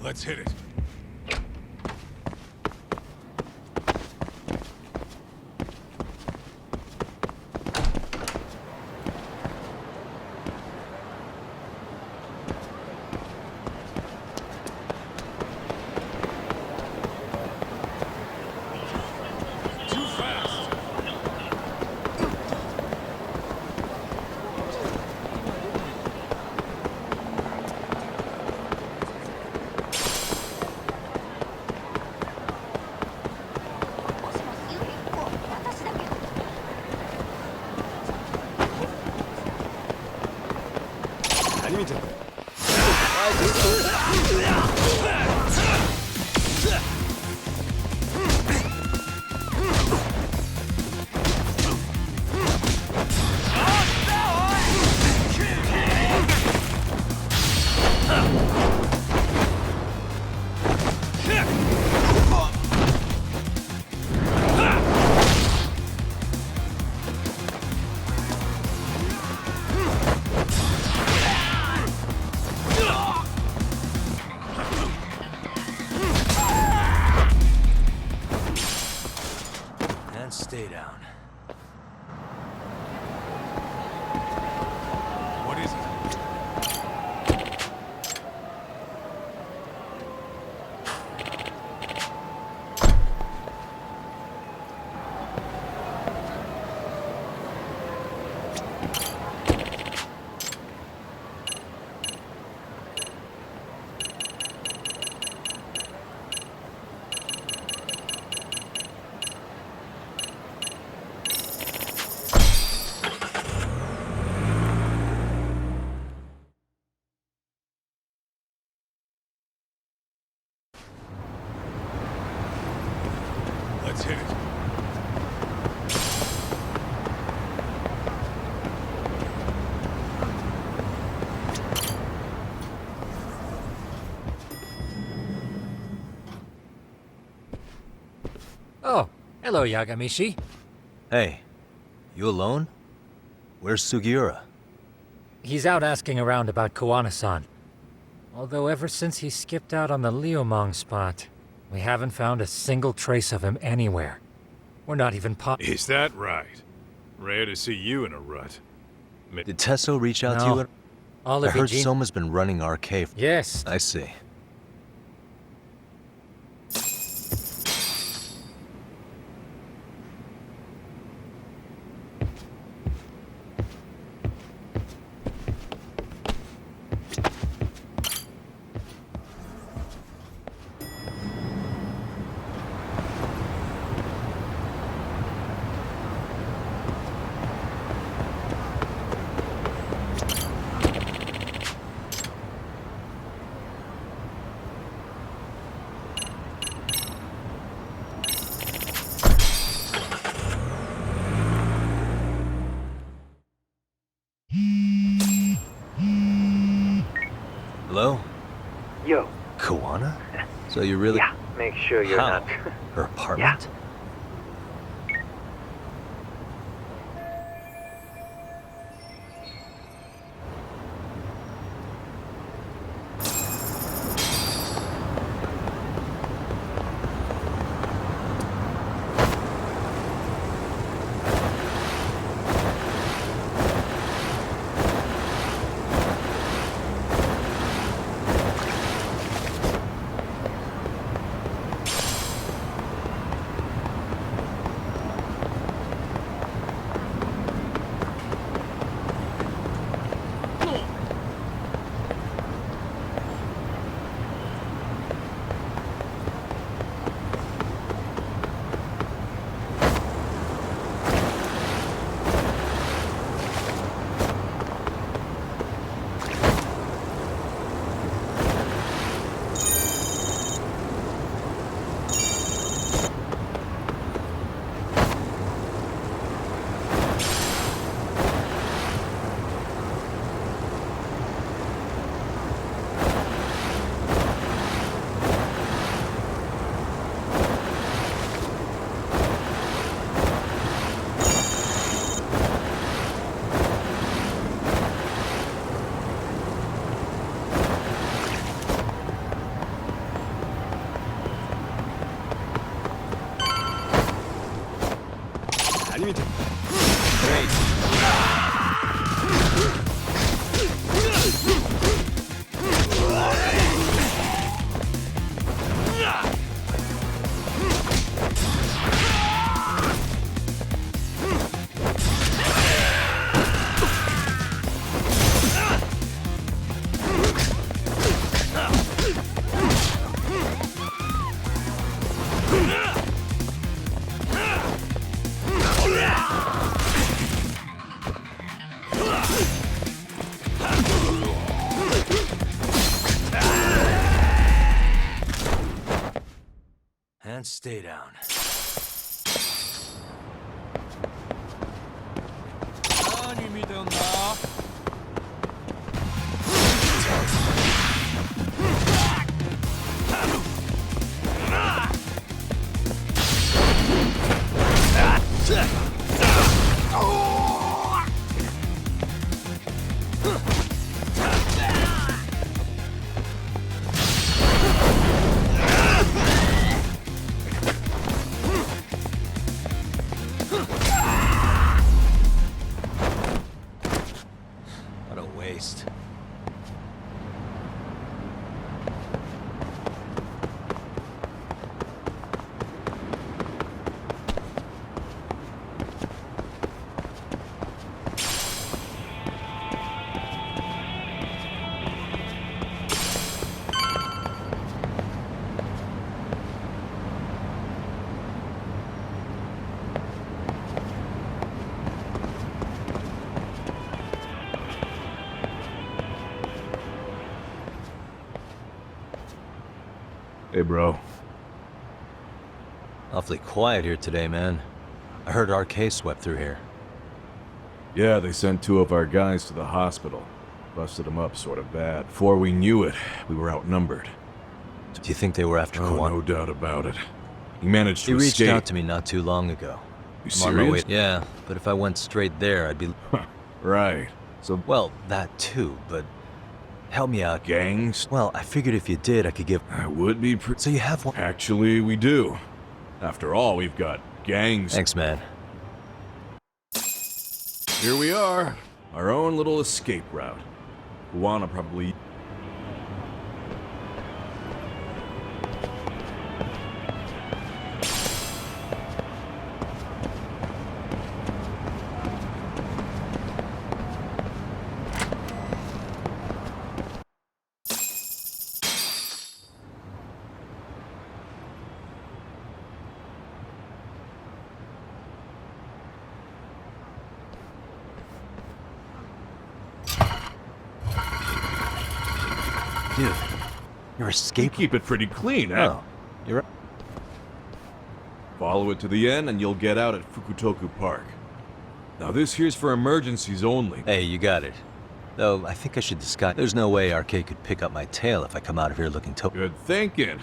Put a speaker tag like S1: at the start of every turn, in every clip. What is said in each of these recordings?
S1: Let's hit it. Too fast.
S2: And stay down.
S1: What is it? Let's hit it.
S3: Oh, hello, Yagamishi.
S2: Hey, you alone? Where's Sugiura?
S3: He's out asking around about Koana-san. Although ever since he skipped out on the Liumang spot, we haven't found a single trace of him anywhere. We're not even
S1: Is that right? Rare to see you in a rut.
S2: Did Tesso reach out to
S3: No.
S2: you?
S3: All
S2: I
S3: of
S2: heard
S3: Eugene...
S2: Soma's been running our cave.
S3: Yes.
S2: I see. Hello?
S4: Yo.
S2: Koana? So you really...
S4: Yeah, make sure you're
S2: How?
S4: not...
S2: Her apartment? and stay down. What a waste.
S5: Hey, bro.
S2: Awfully quiet here today, man. I heard RK swept through here.
S5: Yeah, they sent 2 of our guys to the hospital. Busted them up sort of bad. Before we knew it, we were outnumbered.
S2: Do you think they were after
S5: Oh,
S2: Kawana?
S5: no doubt about it. He managed to
S2: He reached
S5: escape.
S2: out to me not too long ago.
S5: You
S2: I'm on my way.
S5: serious?
S2: Yeah, but if I went straight there, I'd be...
S5: Right. So,
S2: Well, that too, but... Help me out.
S5: gangs?
S2: Well, I figured if you did, I could give...
S5: I would be
S2: So you have one...
S5: Actually, we do. After all, we've got gangs.
S2: Thanks, man.
S5: Here we are. Our own little escape route. Kawana probably...
S2: Dude, you're
S5: We
S2: escaping...
S5: keep it pretty clean, huh?
S2: Oh, you're right.
S5: Follow it to the end and you'll get out at Fukutoku Park. Now this here's for emergencies only.
S2: Hey, you got it. Though, I think I should disguise... There's no way RK could pick up my tail if I come out of here looking to...
S5: Good thinking.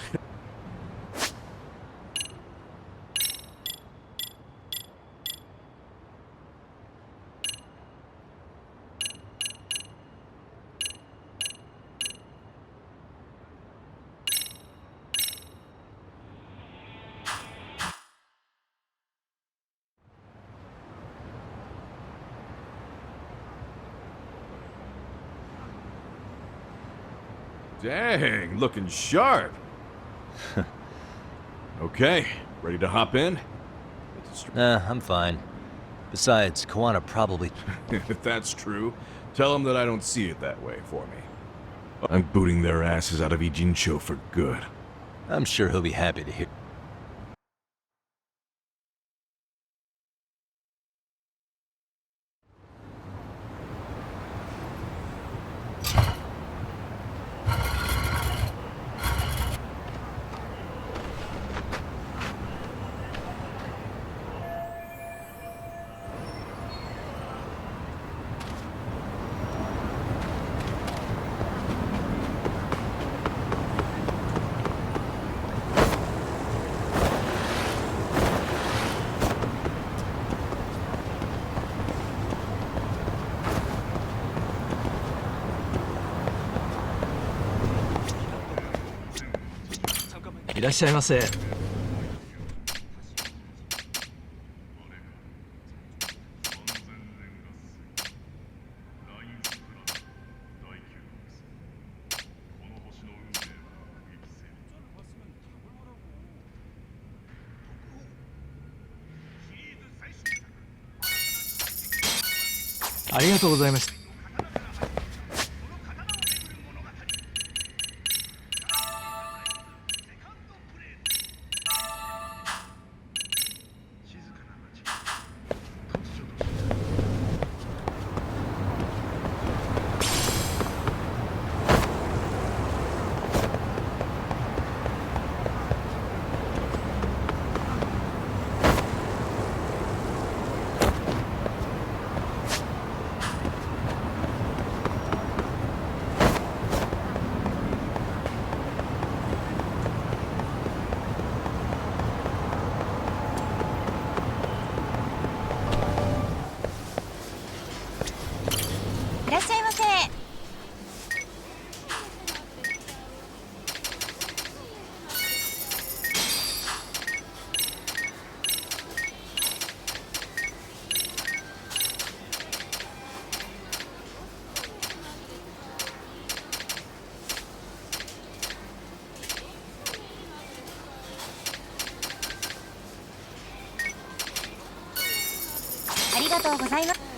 S5: Dang, looking sharp. Okay, ready to hop in?
S2: Nah, I'm fine. Besides, Kawana probably...
S5: If that's true, tell them that I don't see it that way for me. I'm booting their asses out of Ijincho for good.
S2: I'm sure he'll be happy to hear...
S6: がとうございます。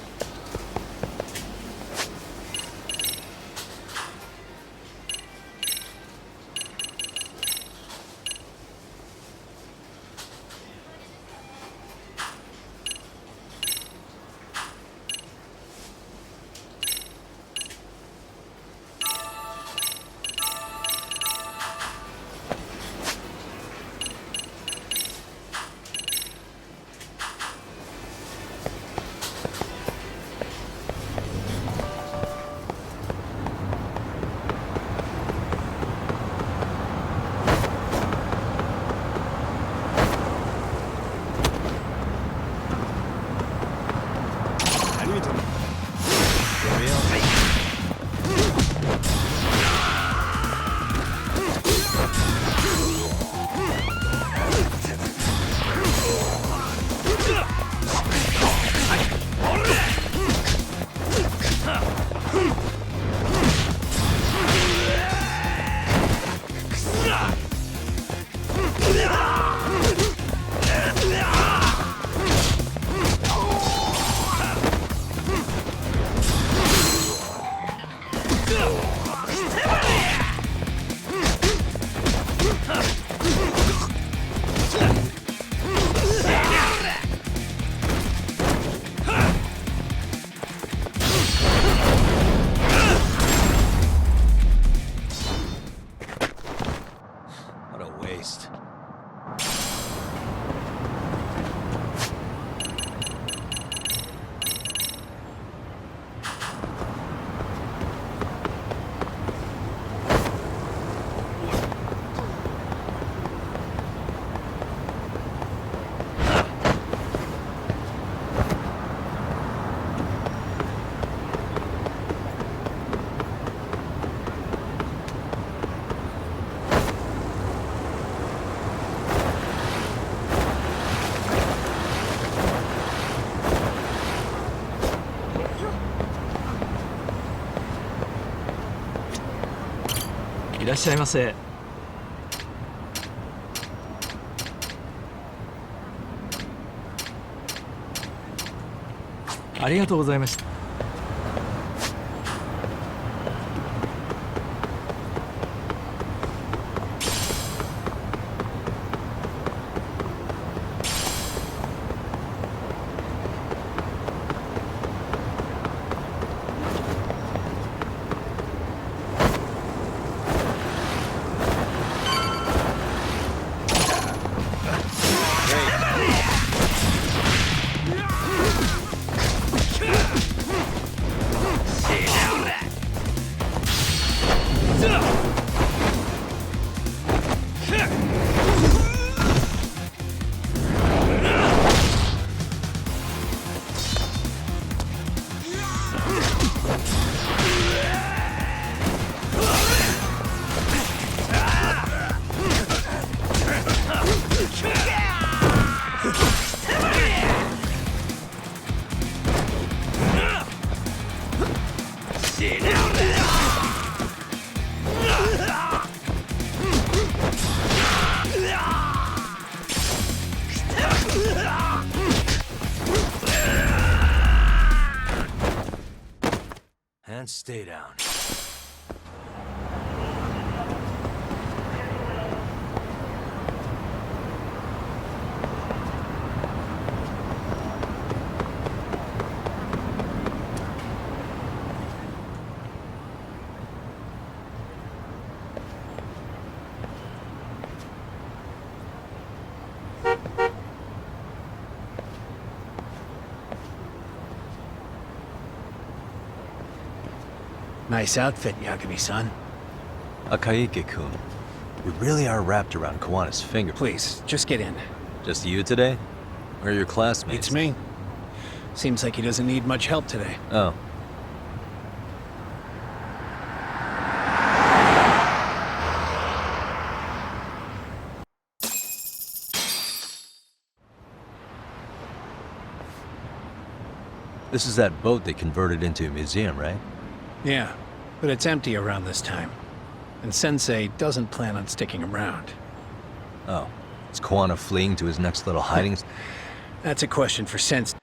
S2: What a waste.
S7: いらっしゃいませ。ありがとうございました。
S2: And stay down.
S7: Nice outfit, Yagami-san.
S2: Akaike-kun, we really are wrapped around Kawana's finger.
S7: Please, just get in.
S2: Just you today? Where are your classmates?
S7: It's me. Seems like he doesn't need much help today.
S2: Oh. This is that boat they converted into a museum, right?
S7: Yeah, but it's empty around this time. And Sensei doesn't plan on sticking around.
S2: Oh. Is Kawana fleeing to his next little hiding...
S7: That's a question for Sensei.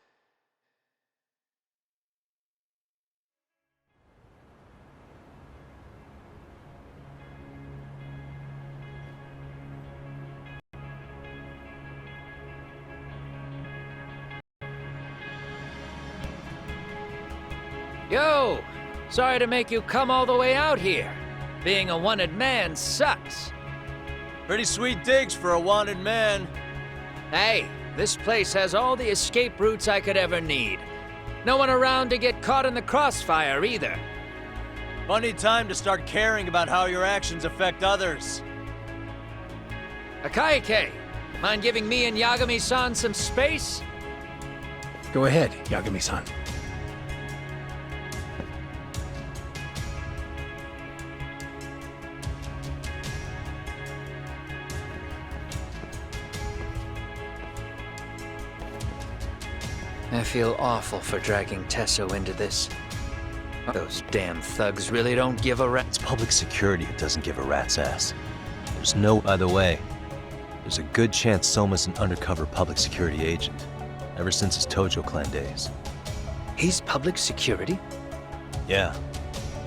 S6: Yo! Sorry to make you come all the way out here. Being a wanted man sucks.
S2: Pretty sweet digs for a wanted man.
S6: Hey, this place has all the escape routes I could ever need. No one around to get caught in the crossfire either.
S2: Funny time to start caring about how your actions affect others.
S6: Akaike, mind giving me and Yagami-san some space?
S7: Go ahead, Yagami-san.
S6: I feel awful for dragging Tesso into this. Those damn thugs really don't give a
S2: It's public security that doesn't give a rat's ass. There's no other way. There's a good chance Soma's an undercover public security agent, ever since his Tojo clan days.
S6: He's public security?
S2: Yeah.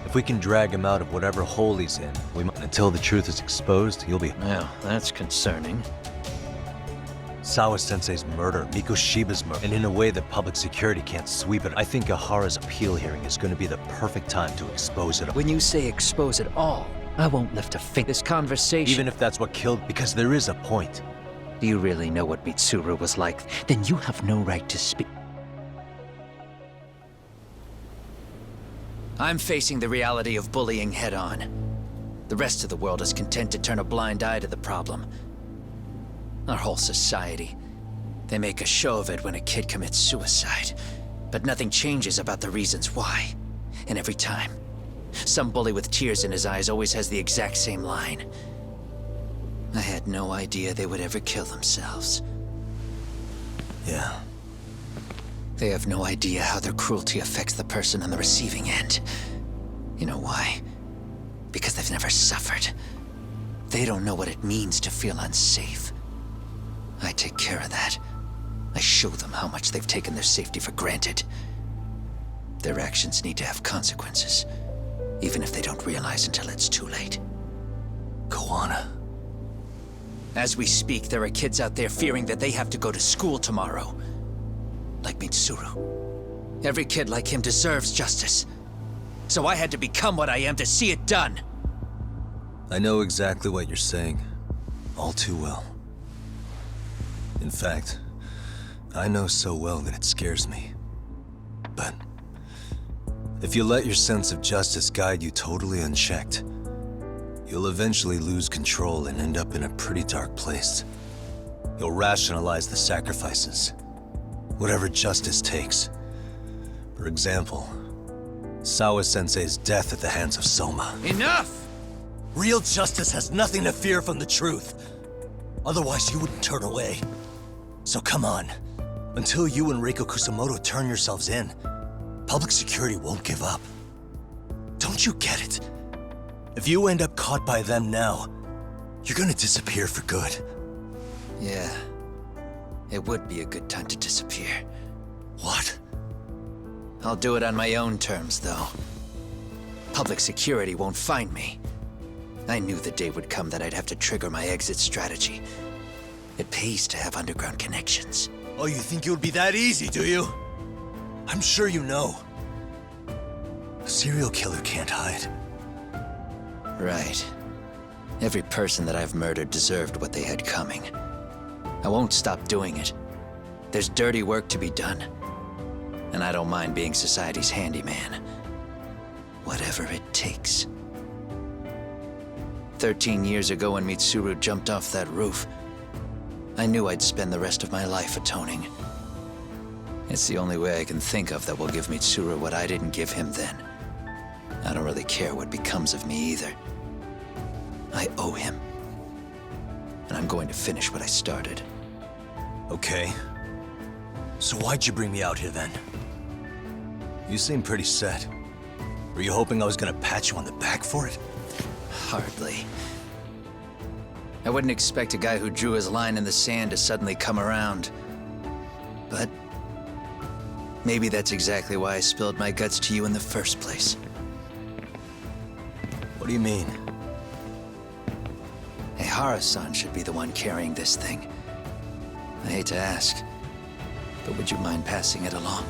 S2: If we can drag him out of whatever hole he's in, until the truth is exposed, he'll be...
S6: Well, that's concerning.
S2: Sawa-sensei's murder, Mikoshiba's murder, and in a way that public security can't sweep it. I think Ahara's appeal hearing is going to be the perfect time to expose it.
S6: When you say expose it all, I won't lift a finger. This conversation...
S2: Even if that's what killed, because there is a point.
S6: Do you really know what Mitsuru was like? Then you have no right to speak. I'm facing the reality of bullying head-on. The rest of the world is content to turn a blind eye to the problem. Our whole society. They make a show of it when a kid commits suicide. But nothing changes about the reasons why. And every time, some bully with tears in his eyes always has the exact same line. I had no idea they would ever kill themselves.
S2: Yeah.
S6: They have no idea how their cruelty affects the person on the receiving end. You know why? Because they've never suffered. They don't know what it means to feel unsafe. I take care of that. I show them how much they've taken their safety for granted. Their actions need to have consequences, even if they don't realize until it's too late.
S2: Koana.
S6: As we speak, there are kids out there fearing that they have to go to school tomorrow. Like Mitsuru. Every kid like him deserves justice. So I had to become what I am to see it done.
S2: I know exactly what you're saying. All too well. In fact, I know so well that it scares me. But if you let your sense of justice guide you totally unchecked, you'll eventually lose control and end up in a pretty dark place. You'll rationalize the sacrifices, whatever justice takes. For example, Sawa-sensei's death at the hands of Soma.
S6: Enough!
S2: Real justice has nothing to fear from the truth. Otherwise, you wouldn't turn away. So come on. Until you and Reiko Kusamoto turn yourselves in, public security won't give up. Don't you get it? If you end up caught by them now, you're gonna disappear for good.
S6: Yeah. It would be a good time to disappear.
S2: What?
S6: I'll do it on my own terms, though. Public security won't find me. I knew the day would come that I'd have to trigger my exit strategy. It pays to have underground connections.
S2: Oh, you think it would be that easy, do you? I'm sure you know. A serial killer can't hide.
S6: Right. Every person that I've murdered deserved what they had coming. I won't stop doing it. There's dirty work to be done. And I don't mind being society's handyman. Whatever it takes. 13 years ago when Mitsuru jumped off that roof, I knew I'd spend the rest of my life atoning. It's the only way I can think of that will give Mitsuru what I didn't give him then. I don't really care what becomes of me either. I owe him. And I'm going to finish what I started.
S2: Okay. So why'd you bring me out here then? You seem pretty set. Were you hoping I was gonna pat you on the back for it?
S6: Hardly. I wouldn't expect a guy who drew his line in the sand to suddenly come around. But maybe that's exactly why I spilled my guts to you in the first place.
S2: What do you mean?
S6: Ehara-san should be the one carrying this thing. I hate to ask, but would you mind passing it along?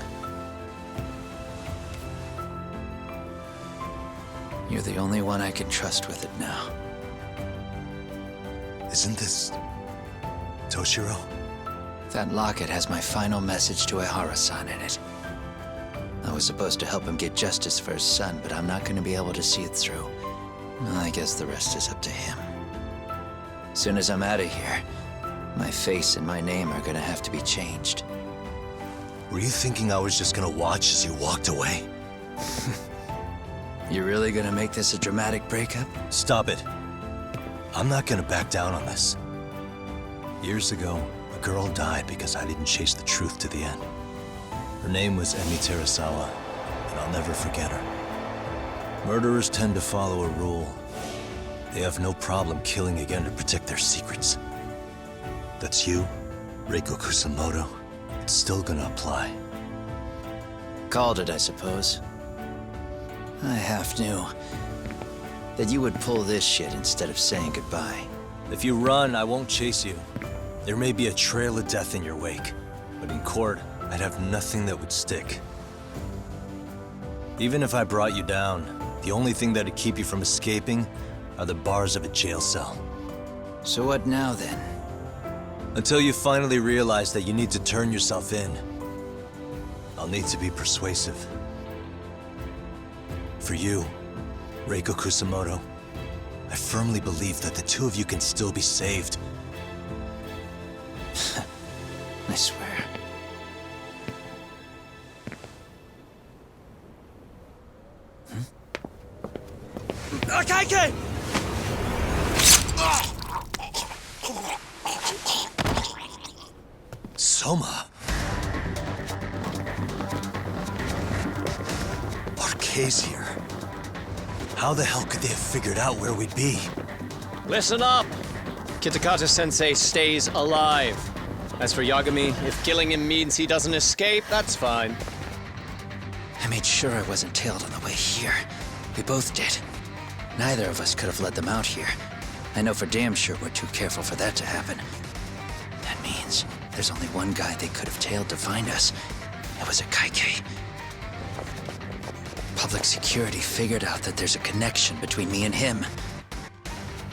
S6: You're the only one I can trust with it now.
S2: Isn't this... Toshiro?
S6: That locket has my final message to Ehara-san in it. I was supposed to help him get justice for his son, but I'm not going to be able to see it through. Well, I guess the rest is up to him. Soon as I'm out of here, my face and my name are gonna have to be changed.
S2: Were you thinking I was just gonna watch as you walked away?
S6: You really gonna make this a dramatic breakup?
S2: Stop it. I'm not gonna back down on this. Years ago, a girl died because I didn't chase the truth to the end. Her name was Emi Terasawa, and I'll never forget her. Murderers tend to follow a rule. They have no problem killing again to protect their secrets. That's you, Reiko Kusamoto. It's still gonna apply.
S6: Called it, I suppose. I half knew that you would pull this shit instead of saying goodbye.
S2: If you run, I won't chase you. There may be a trail of death in your wake, but in court, I'd have nothing that would stick. Even if I brought you down, the only thing that'd keep you from escaping are the bars of a jail cell.
S6: So what now, then?
S2: Until you finally realize that you need to turn yourself in, I'll need to be persuasive. For you, Reiko Kusamoto, I firmly believe that the two of you can still be saved.
S6: I swear.
S2: Akaike! Soma. Arcay's here. How the hell could they have figured out where we'd be?
S8: Listen up! Kitakata-sensei stays alive. As for Yagami, if killing him means he doesn't escape, that's fine.
S6: I made sure I wasn't tailed on the way here. We both did. Neither of us could have let them out here. I know for damn sure we're too careful for that to happen. That means there's only one guy they could have tailed to find us. It was a Kaike. Public security figured out that there's a connection between me and him.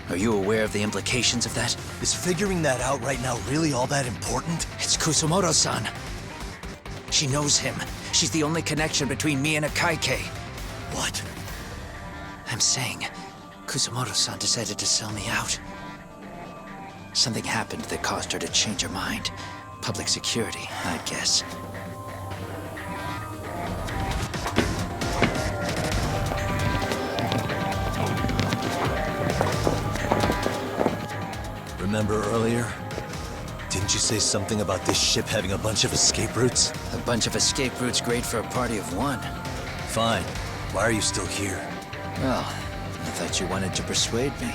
S6: Are you aware of the implications of that?
S2: Is figuring that out right now really all that important?
S6: It's Kusamoto-san. She knows him. She's the only connection between me and a Kaike.
S2: What?
S6: I'm saying, Kusamoto-san decided to sell me out. Something happened that caused her to change her mind. Public security, I'd guess.
S2: Remember earlier? Didn't you say something about this ship having a bunch of escape routes?
S6: A bunch of escape routes great for a party of one.
S2: Fine. Why are you still here?
S6: Well, I thought you wanted to persuade me.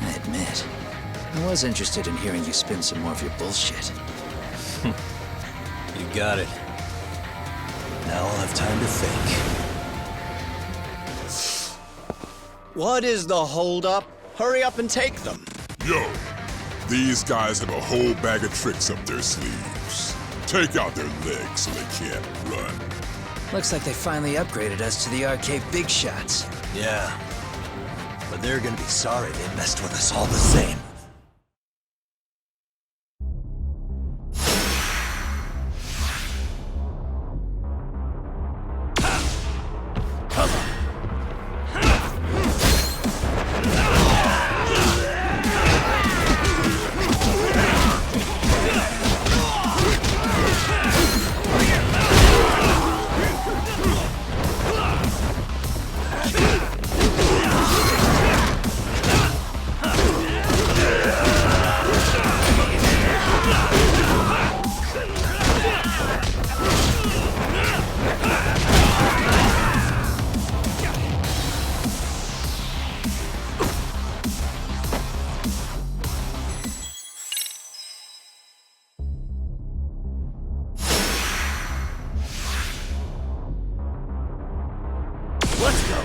S6: I admit, I was interested in hearing you spin some more of your bullshit.
S2: You got it. Now I'll have time to think.
S8: What is the holdup? Hurry up and take them.
S9: Yo, these guys have a whole bag of tricks up their sleeves. Take out their legs so they can't run.
S6: Looks like they finally upgraded us to the arcade big shots.
S2: Yeah. But they're gonna be sorry they messed with us all the same. Let's go!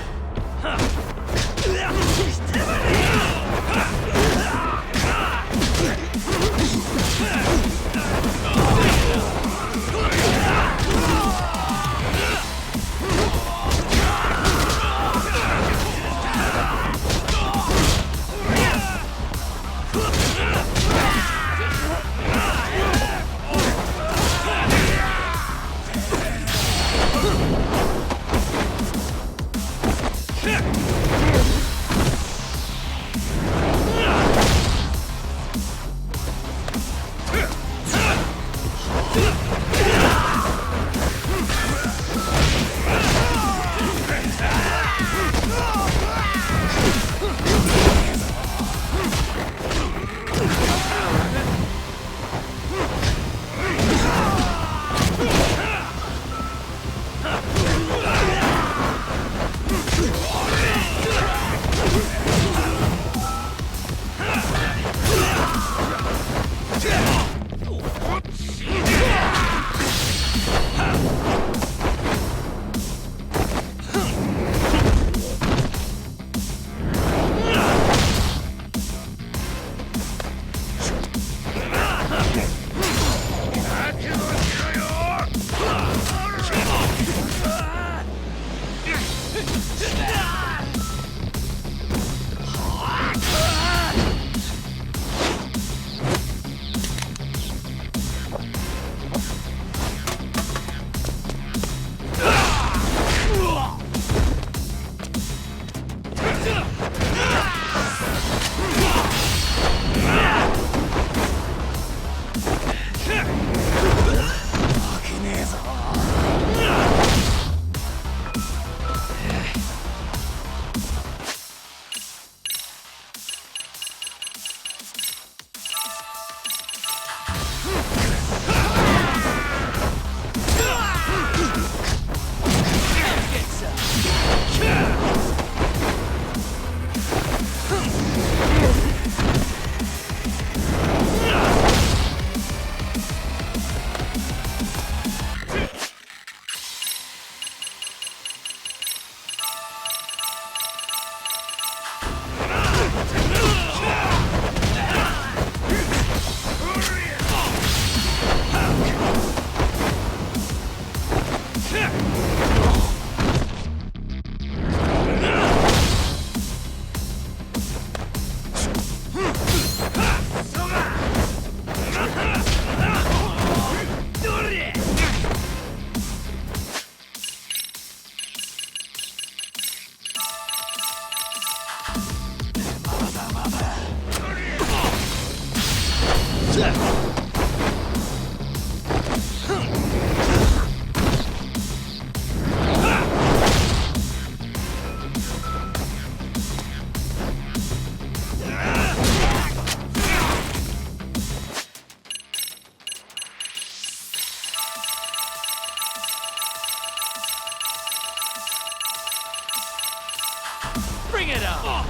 S8: Bring it on!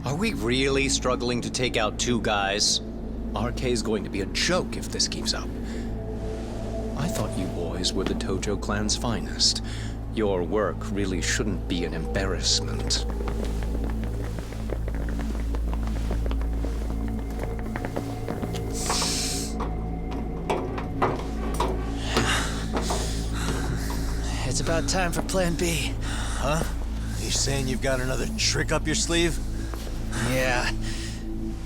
S10: Are we really struggling to take out two guys? RK's going to be a joke if this keeps up. I thought you boys were the Tojo clan's finest. Your work really shouldn't be an embarrassment.
S6: It's about time for Plan B.
S2: Huh? You saying you've got another trick up your sleeve?
S6: Yeah,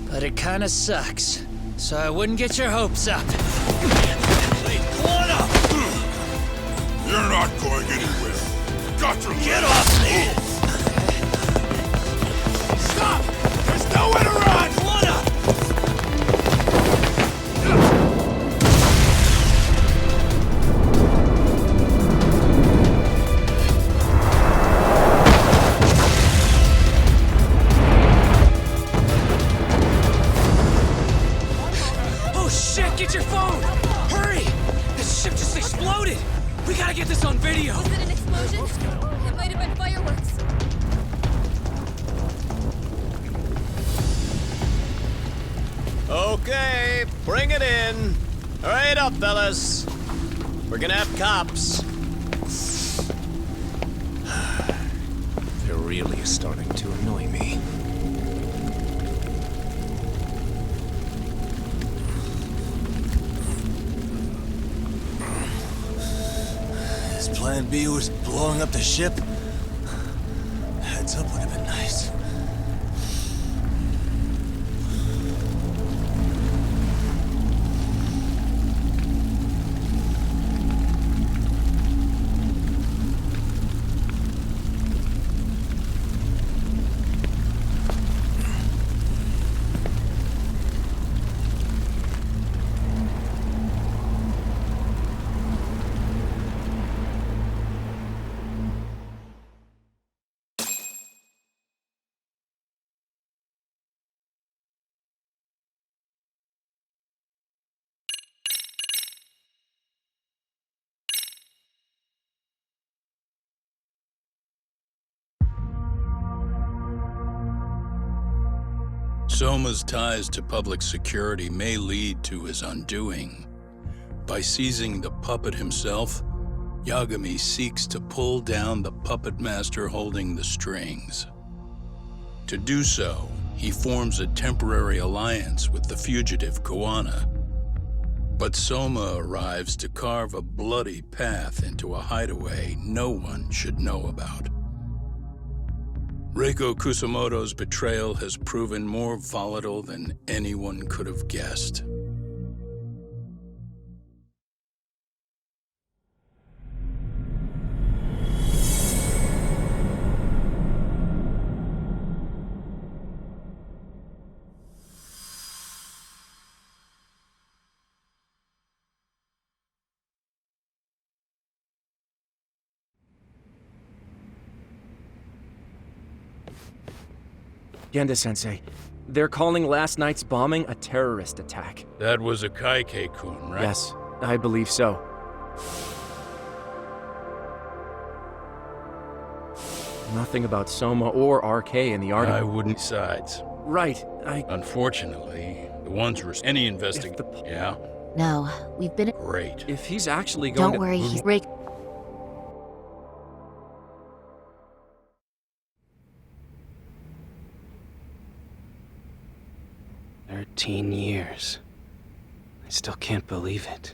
S6: but it kinda sucks. So I wouldn't get your hopes up.
S9: You're not going anywhere. Got your
S6: Get off me!
S9: Stop! There's nowhere to run!
S6: Oh shit, get your phone! Hurry! This ship just exploded! We gotta get this on video!
S11: Was it an explosion? It might have been fireworks.
S8: Okay, bring it in. Hurry it up, fellas. We're gonna have cops.
S10: They're really starting to annoy me.
S2: His plan B was blowing up the ship? Heads up would have been nice.
S12: Soma's ties to public security may lead to his undoing. By seizing the puppet himself, Yagami seeks to pull down the puppet master holding the strings. To do so, he forms a temporary alliance with the fugitive Kuwana. But Soma arrives to carve a bloody path into a hideaway no one should know about. Reiko Kusamoto's betrayal has proven more volatile than anyone could have guessed.
S13: Genda-sensei, they're calling last night's bombing a terrorist attack.
S12: That was a Kaike-kun, right?
S13: Yes, I believe so. Nothing about Soma or RK in the article.
S12: I wouldn't. Besides.
S13: Right,
S12: Unfortunately, the ones any investigate. Yeah?
S11: No, we've been.
S12: Great.
S13: If he's actually going
S11: Don't worry, he's break.
S14: 13 years. I still can't believe it.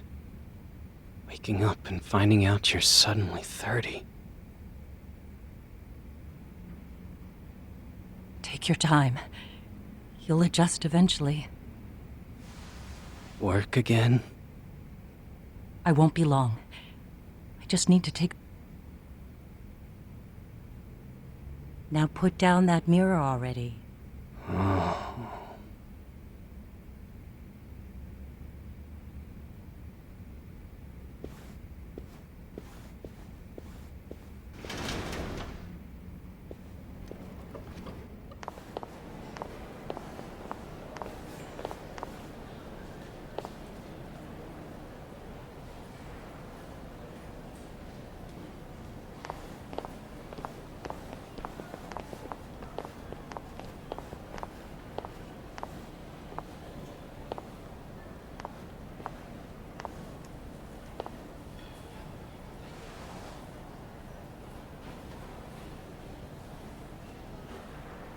S14: Waking up and finding out you're suddenly 30.
S15: Take your time. You'll adjust eventually.
S14: Work again?
S15: I won't be long. I just need to take... Now put down that mirror already.
S14: Oh.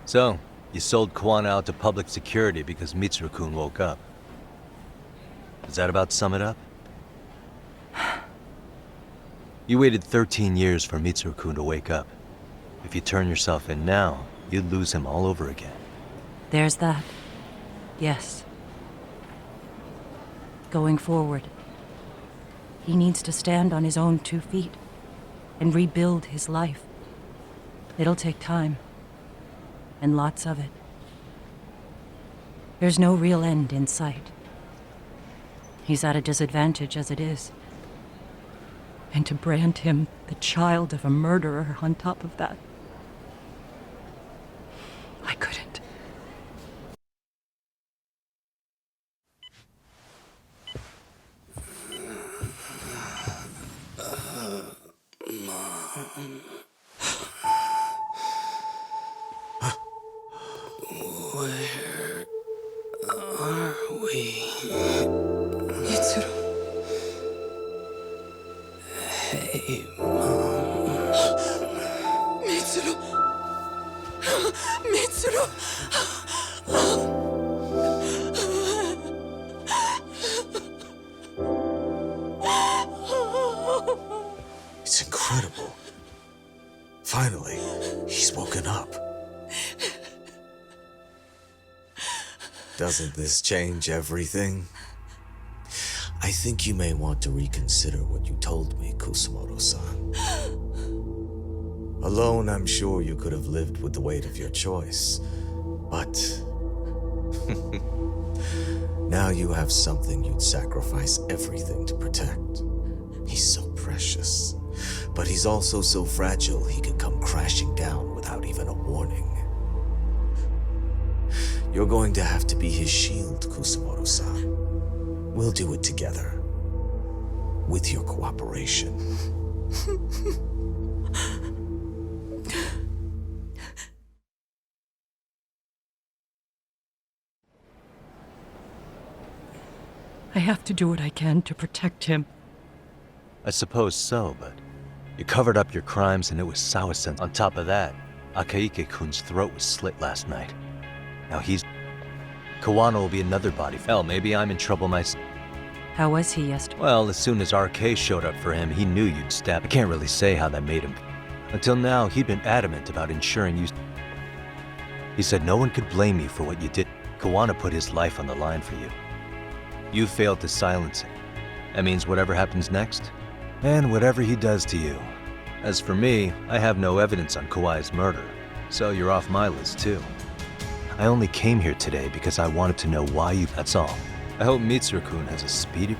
S2: So, you sold Kuwana out to public security because Mitsuru-kun woke up. Does that about sum it up? You waited 13 years for Mitsuru-kun to wake up. If you turn yourself in now, you'd lose him all over again.
S15: There's that. Yes. Going forward, he needs to stand on his own 2 feet and rebuild his life. It'll take time. And lots of it. There's no real end in sight. He's at a disadvantage as it is. And to brand him the child of a murderer on top of that, I couldn't.
S14: Where are we?
S11: Mitsuru.
S14: Hey, Mom.
S11: Mitsuru. Mitsuru.
S16: It's incredible. Finally, he's woken up. Doesn't this change everything? I think you may want to reconsider what you told me, Kusumoto-san. Alone, I'm sure you could have lived with the weight of your choice, but... now you have something you'd sacrifice everything to protect. He's so precious, but he's also so fragile he could come crashing down without even a warning. You're going to have to be his shield, Kusumoto-san. We'll do it together. With your cooperation.
S15: I have to do what I can to protect him.
S2: I suppose so, but you covered up your crimes and it was Sawa-sen. On top of that, Akaike-kun's throat was slit last night. Now he's... Kuwana will be another body. Hell, maybe I'm in trouble myself.
S15: How was he yesterday?
S2: Well, as soon as RK showed up for him, he knew you'd stab. I can't really say how that made him. Until now, he'd been adamant about ensuring you... He said no one could blame you for what you did. Kuwana put his life on the line for you. You failed to silence him. That means whatever happens next, and whatever he does to you. As for me, I have no evidence on Kawai's murder, so you're off my list too. I only came here today because I wanted to know why you... That's all. I hope Mitsuru-kun has a speedy...